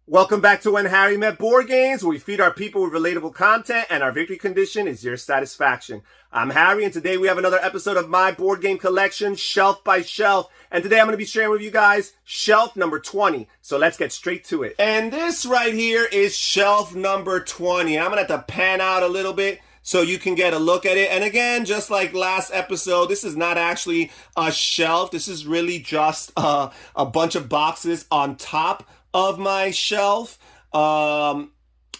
Welcome back to When Harry Met Board Games, where we feed our people with relatable content and our victory condition is your satisfaction. I'm Harry, and today we have another episode of my board game collection, Shelf by Shelf. And today I'm going to be sharing with you guys shelf number 20. So let's get straight to it. And this right here is shelf number 20. I'm going to have to pan out a little bit so you can get a look at it. And again, just like last episode, this is not actually a shelf. This is really just a bunch of boxes on top of my shelf. And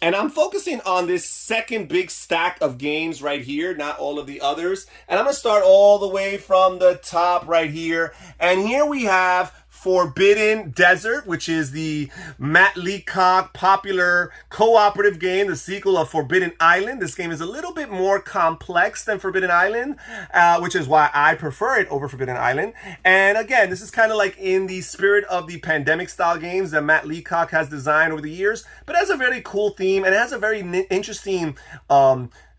I'm focusing on this second big stack of games right here, not all of the others. And I'm going to start all the way from the top right here. And here we have Forbidden Desert, which is the Matt Leacock popular cooperative game, the sequel of Forbidden Island. This game is a little bit more complex than Forbidden Island, which is why I prefer it over Forbidden Island. And again, this is kind of like in the spirit of the pandemic style games that Matt Leacock has designed over the years, but it has a very cool theme and it has a very interesting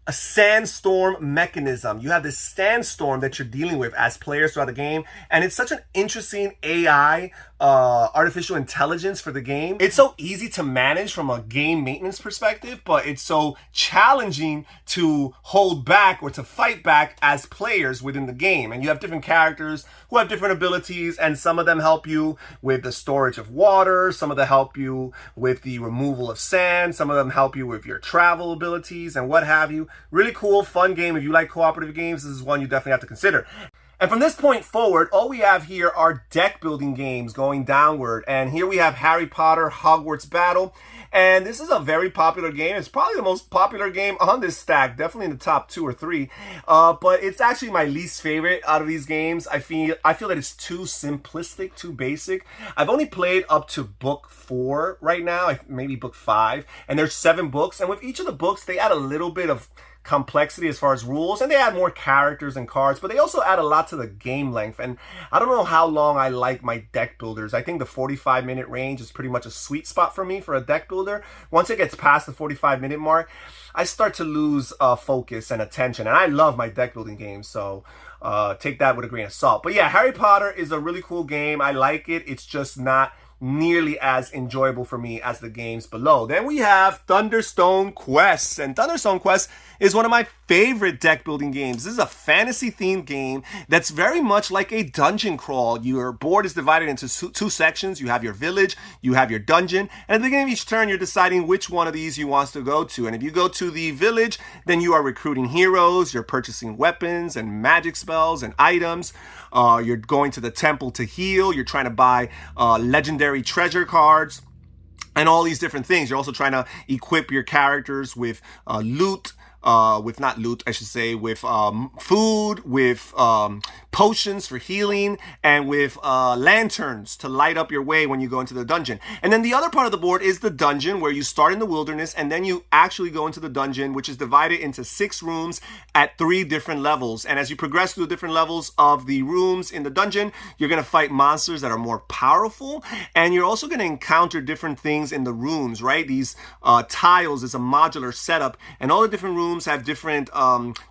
a sandstorm mechanism. You have this sandstorm that you're dealing with as players throughout the game, and it's such an interesting AI, artificial intelligence for the game. It's so easy to manage from a game maintenance perspective, but it's so challenging to hold back or to fight back as players within the game. And you have different characters who have different abilities, and some of them help you with the storage of water, some of them help you with the removal of sand, some of them help you with your travel abilities and what have you. Really cool, fun game. If you like cooperative games, this is one you definitely have to consider. And from this point forward, all we have here are deck building games going downward. And here we have Harry Potter Hogwarts Battle. And this is a very popular game. It's probably the most popular game on this stack, definitely in the top 2 or 3. But it's actually my least favorite out of these games. I feel that it's too simplistic, too basic. I've only played up to book 4 right now, maybe book 5. And there's 7 books. And with each of the books, they add a little bit of complexity as far as rules, and they add more characters and cards, but they also add a lot to the game length. And I don't know how long I like my deck builders. I think the 45-minute range is pretty much a sweet spot for me for a deck builder. Once it gets past the 45-minute mark, I start to lose focus and attention, and I love my deck building games, so take that with a grain of salt. But yeah, Harry Potter is a really cool game. I like it. It's just not nearly as enjoyable for me as the games below. Then we have Thunderstone Quests, and Thunderstone Quests is one of my favorite deck building games. This is a fantasy themed game that's very much like a dungeon crawl. Your board is divided into 2 sections. You have your village, you have your dungeon, and at the beginning of each turn you're deciding which one of these you want to go to. And if you go to the village, then you are recruiting heroes, you're purchasing weapons and magic spells and items. You're going to the temple to heal, you're trying to buy legendary treasure cards and all these different things. You're also trying to equip your characters with loot, with food, with potions for healing, and with lanterns to light up your way when you go into the dungeon. And then the other part of the board is the dungeon, where you start in the wilderness and then you actually go into the dungeon, which is divided into 6 rooms at 3 different levels. And as you progress through the different levels of the rooms in the dungeon, you're going to fight monsters that are more powerful, and you're also going to encounter different things in the rooms, right? These tiles is a modular setup, and all the different rooms have different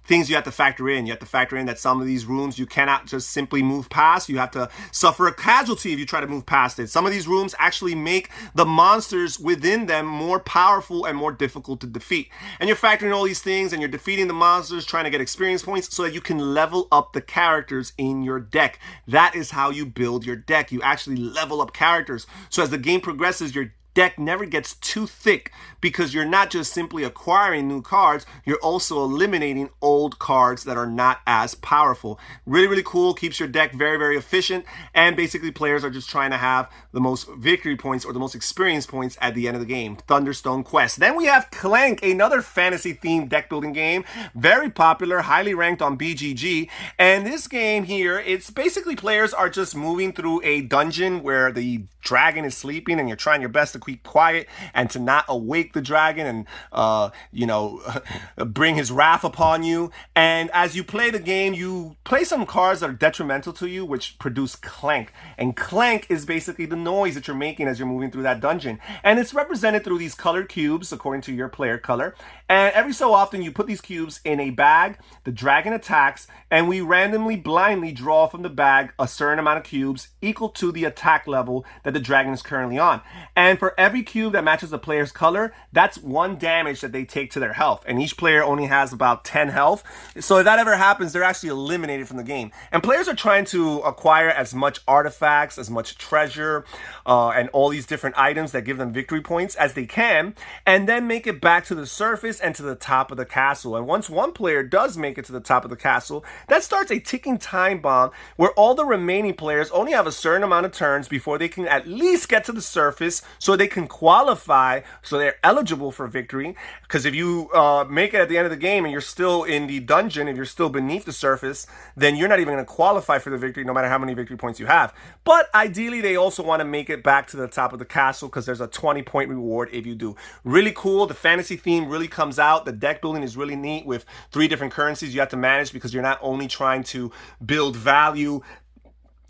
things you have to factor in. You have to factor in that some of these rooms you cannot just simply move past. You have to suffer a casualty if you try to move past it. Some of these rooms actually make the monsters within them more powerful and more difficult to defeat. And you're factoring all these things, and you're defeating the monsters, trying to get experience points so that you can level up the characters in your deck. That is how you build your deck. You actually level up characters. So as the game progresses, your deck never gets too thick, because you're not just simply acquiring new cards, you're also eliminating old cards that are not as powerful. Really, really cool. Keeps your deck very, very efficient, and basically players are just trying to have the most victory points or the most experience points at the end of the game. Thunderstone Quest. Then we have Clank, another fantasy themed deck building game, very popular, highly ranked on BGG. And this game here, it's basically players are just moving through a dungeon where the dragon is sleeping, and you're trying your best to keep quiet and to not awake the dragon and bring his wrath upon you. And as you play the game, you play some cards that are detrimental to you, which produce clank. And clank is basically the noise that you're making as you're moving through that dungeon. And it's represented through these colored cubes according to your player color. And every so often you put these cubes in a bag, the dragon attacks, and we randomly, blindly draw from the bag a certain amount of cubes equal to the attack level that the dragon is currently on. And for for every cube that matches the player's color, that's 1 damage that they take to their health. And each player only has about 10 health. So if that ever happens, they're actually eliminated from the game. And players are trying to acquire as much artifacts, as much treasure, and all these different items that give them victory points as they can, and then make it back to the surface and to the top of the castle. And once one player does make it to the top of the castle, that starts a ticking time bomb where all the remaining players only have a certain amount of turns before they can at least get to the surface so they can qualify, so they're eligible for victory. Because if you make it at the end of the game and you're still in the dungeon, if you're still beneath the surface, then you're not even going to qualify for the victory no matter how many victory points you have. But ideally, they also want to make it back to the top of the castle because there's a 20-point reward if you do. Really cool. The fantasy theme really comes out. The deck building is really neat with 3 different currencies you have to manage because you're not only trying to build value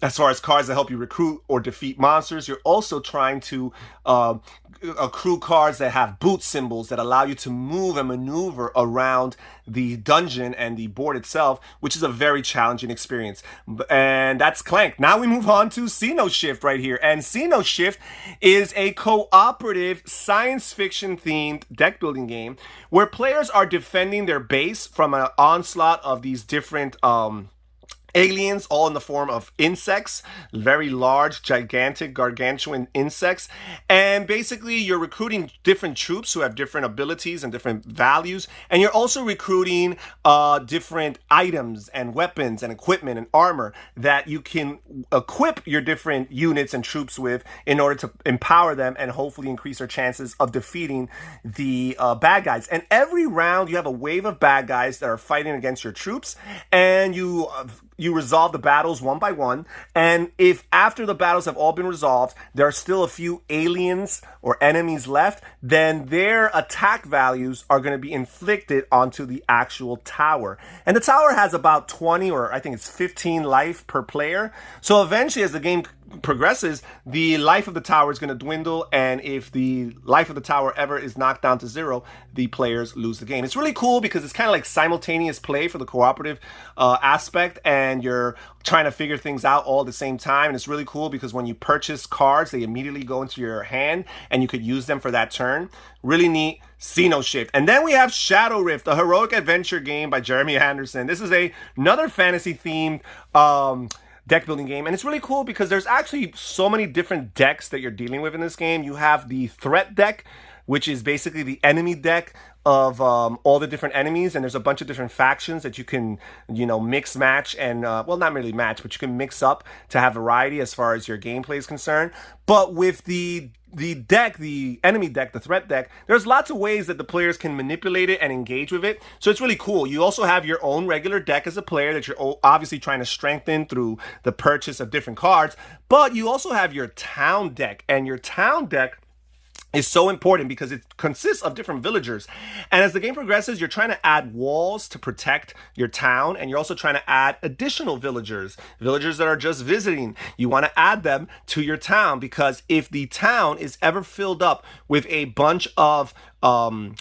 as far as cards that help you recruit or defeat monsters, you're also trying to accrue cards that have boot symbols that allow you to move and maneuver around the dungeon and the board itself, which is a very challenging experience. And that's Clank. Now we move on to Xeno Shift right here. And Xeno Shift is a cooperative science fiction themed deck building game where players are defending their base from an onslaught of these different aliens, all in the form of insects, very large, gigantic, gargantuan insects. And basically, you're recruiting different troops who have different abilities and different values. And you're also recruiting different items and weapons and equipment and armor that you can equip your different units and troops with in order to empower them and hopefully increase their chances of defeating the bad guys. And every round, you have a wave of bad guys that are fighting against your troops, and you resolve the battles one by one. And if after the battles have all been resolved, there are still a few aliens or enemies left, then their attack values are going to be inflicted onto the actual tower. And the tower has about 20 or I think it's 15 life per player. So eventually, as the game progresses, the life of the tower is going to dwindle, and if the life of the tower ever is knocked down to 0, the players lose the game. It's really cool because it's kind of like simultaneous play for the cooperative aspect, and you're trying to figure things out all at the same time. And it's really cool because when you purchase cards, they immediately go into your hand and you could use them for that turn. Really neat. Xeno Shift. And then we have Shadow Rift, a heroic adventure game by Jeremy Anderson. This is another fantasy themed deck building game, and it's really cool because there's actually so many different decks that you're dealing with in this game. You have the threat deck, which is basically the enemy deck of all the different enemies, and there's a bunch of different factions that you can, mix, match, and well, not really match, but you can mix up to have variety as far as your gameplay is concerned. But with the deck, the enemy deck, the threat deck, there's lots of ways that the players can manipulate it and engage with it. So it's really cool. You also have your own regular deck as a player that you're obviously trying to strengthen through the purchase of different cards. But you also have your town deck, and your town deck is so important because it consists of different villagers. And as the game progresses, you're trying to add walls to protect your town, and you're also trying to add additional villagers that are just visiting. You want to add them to your town because if the town is ever filled up with a bunch of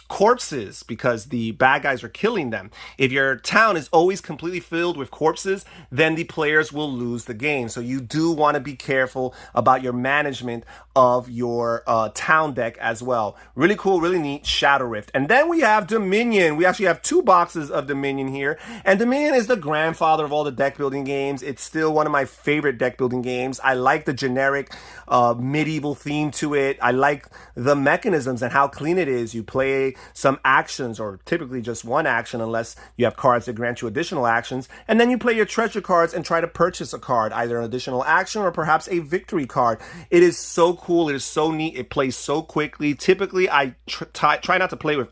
corpses because the bad guys are killing them, if your town is always completely filled with corpses, then the players will lose the game. So you do want to be careful about your management of your town deck as well. Really cool, really neat. Shadow Rift. And then we have Dominion. We actually have 2 boxes of Dominion here, and Dominion is the grandfather of all the deck building games. It's still one of my favorite deck building games. I like the generic medieval theme to it. I like the mechanisms and how clean it is. You play some actions, or typically just one action unless you have cards that grant you additional actions, and then you play your treasure cards and try to purchase a card, either an additional action or perhaps a victory card. It is so cool. It is so neat. It plays so quickly. Typically, I try not to play with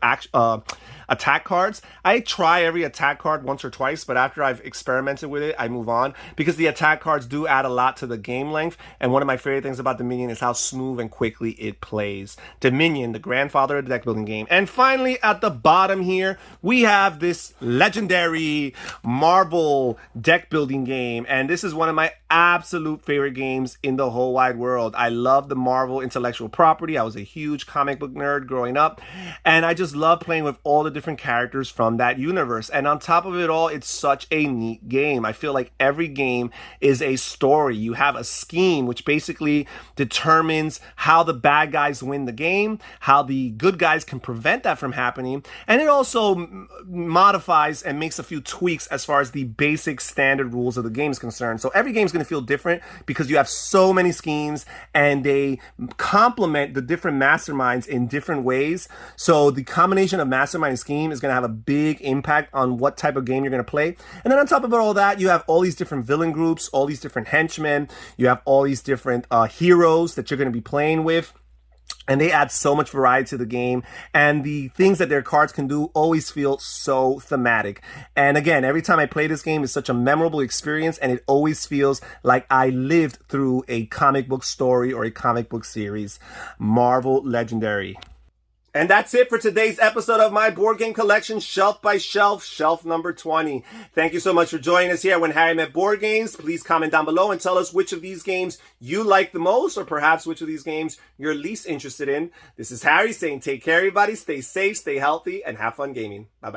attack cards. I try every attack card once or twice, but after I've experimented with it, I move on because the attack cards do add a lot to the game length. And one of my favorite things about Dominion is how smooth and quickly it plays. Dominion, the grandfather of the deck building building game. And finally, at the bottom here, we have this legendary Marvel deck building game. And this is one of my absolute favorite games in the whole wide world. I love the Marvel intellectual property. I was a huge comic book nerd growing up, and I just love playing with all the different characters from that universe. And on top of it all, it's such a neat game. I feel like every game is a story. You have a scheme which basically determines how the bad guys win the game, how the good guys can prevent that from happening, and it also modifies and makes a few tweaks as far as the basic standard rules of the game is concerned. So every game is going to feel different because you have so many schemes and they complement the different masterminds in different ways. So the combination of mastermind and scheme is going to have a big impact on what type of game you're going to play. And then on top of all that, you have all these different villain groups, all these different henchmen, you have all these different heroes that you're going to be playing with. And they add so much variety to the game. And the things that their cards can do always feel so thematic. And again, every time I play this game, it's such a memorable experience. And it always feels like I lived through a comic book story or a comic book series. Marvel Legendary. And that's it for today's episode of my board game collection, Shelf by Shelf, shelf number 20. Thank you so much for joining us here When Harry Met Board Games. Please comment down below and tell us which of these games you like the most, or perhaps which of these games you're least interested in. This is Harry saying take care, everybody. Stay safe, stay healthy, and have fun gaming. Bye-bye.